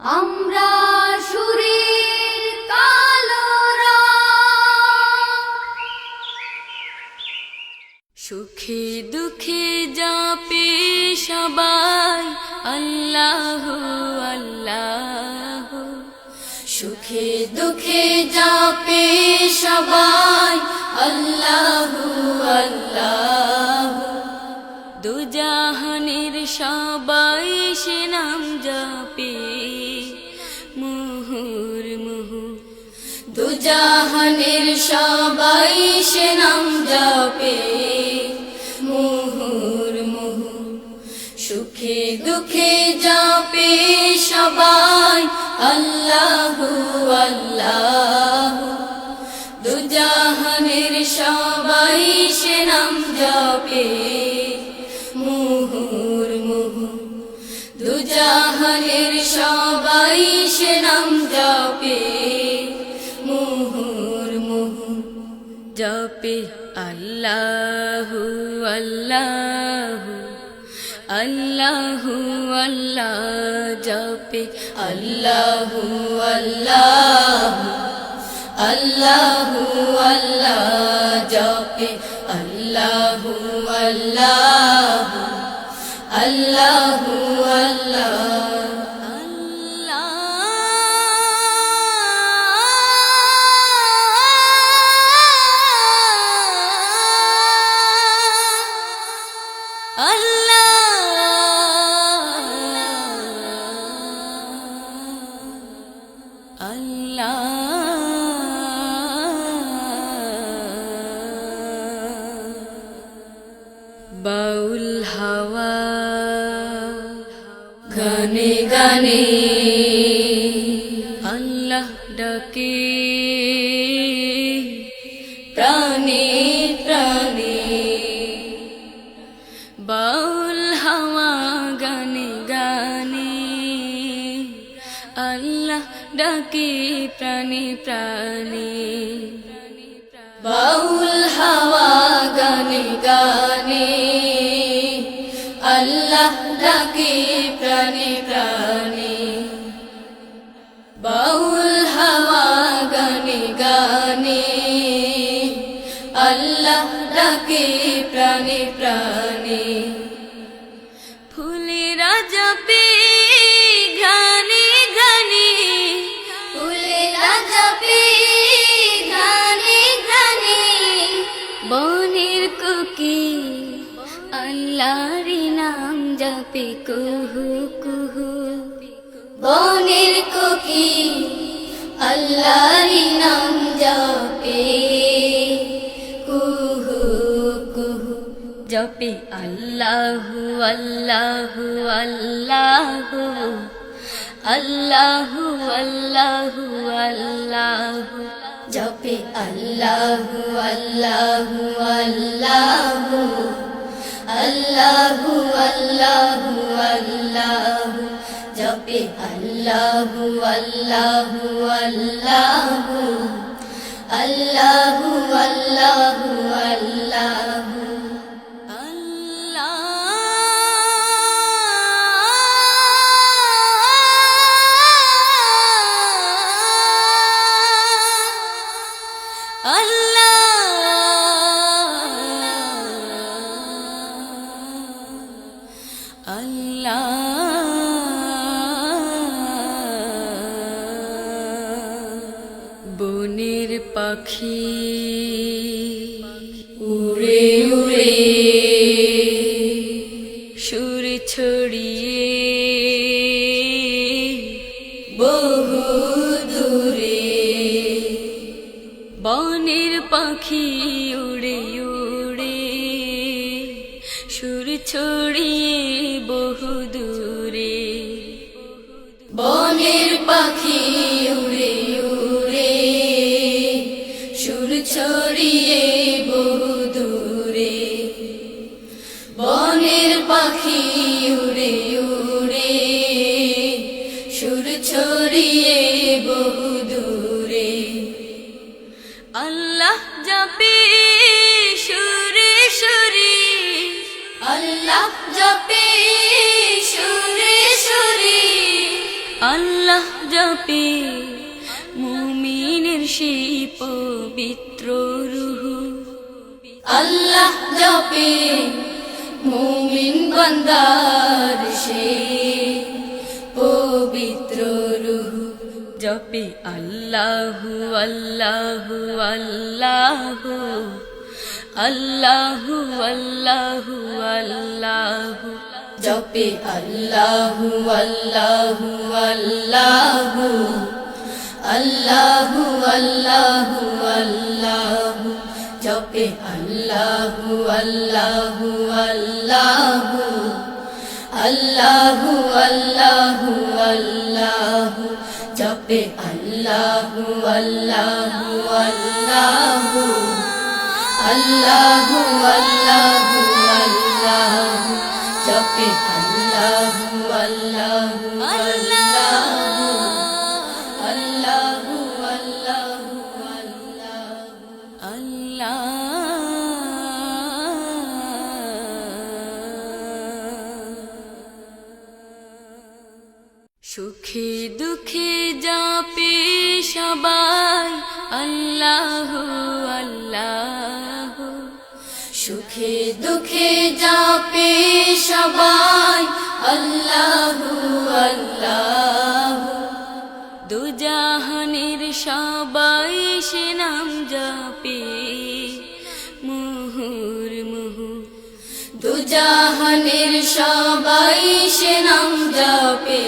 আমরা সুরের কালোরা, সুখে দুঃখে যাপে সবাই আল্লাহ আল্লাহ। সুখে দুঃখে যাপে সবাই আল্লাহ আল্লাহ। দুজাহানের সবাই সে নাম জপে মুহুর্মুহু। দুজাহানের সবাই সে নাম জপে মুহুর্মুহু। সুখে দুঃখে জপে সবাই আল্লাহ আল্লাহ। দুজাহানের সবাই সে নাম জপে মুহুর্মুহু। দুজাহানের সবাই সে নাম জপে মুহুর্মুহু। জপে আল্লাহু আল্লাহু আল্লাহু আল্লাহ। জপে আল্লাহু আল্লাহু আল্লাহু আল্লাহ। জপে আল্লাহু আল্লাহু আল্লাহু আল্লাহ। বাউল হাওয়া গানে গানে আল্লাহ ডাকে প্রাণে প্রাণে। বাউল হাওয়া গানে গানে আল্লাহ ডাকে প্রাণে প্রাণে। বাউল হাওয়া গানে গানে আল্লাহ ডাকে প্রাণে প্রাণে। বাউল হাওয়া গানে গানে আল্লাহ ডাকে প্রাণে প্রাণে। ফুলেরা জপে গানে গানে, ফুলেরা জপে গানে গানে। বনের কোকিল আল্লাহর নাম জপে কুহু কুহু। বনের কোকিল আল্লাহর নাম জপে কুহু কুহু। জপে আল্লাহু আল্লাহু আল্লাহু আল্লাহু আল্লাহু আল্লাহু। জপে আল্লাহু আল্লাহু আল্লাহু আল্লাহু আল্লাহু আল্লাহু। জপে আল্লাহু আল্লাহু আল্লাহু আল্লাহু আল্লাহু আল্লাহু। বনের পাখি উড়ে উড়ে সুর ছড়িয়ে বহু দূরে। বনের পাখি উড়ে উড়ে সুর ছড়িয়ে বহু দূরে। বনের পাখি উড়ে উড়ে সুর ছড়িয়ে বহু দূরে। বনের পাখি উড়ে উড়ে সুর ছড়িয়ে বহু দূরে। আল্লাহ জপে সুরে সুরে আল্লাহ জপে সুরে সুরে আল্লাহ জপে মুমিনের সেই পবিত্র রূহ। আল্লাহ জপে মুমিন বান্দার সেই পবিত্র রূহ। জপে আল্লাহু আল্লাহু আল্লাহু আল্লাহু আল্লাহু আল্লাহু। জপে আল্লাহু আল্লাহু আল্লাহু আল্লাহু আল্লাহু আল্লাহু। জপে আল্লাহু আল্লাহু আল্লাহু আল্লাহু আল্লাহু আল্লাহু। জপে আল্লাহু আল্লাহু আল্লাহু আল্লাহু আল্লাহু আল্লাহু। জপে আল্লাহু আল্লাহু আল্লাহু আল্লাহু আল্লাহু আল্লাহ। সুখে দুঃখে জপে সবাই আল্লাহু আল্লাহু। সুখে দুঃখে জপে সবাই আল্লাহু আল্লাহু। দুজাহানের সবাই সে নাম জপে মুহুর্মুহু। দুজাহানের সবাই সে নাম জপে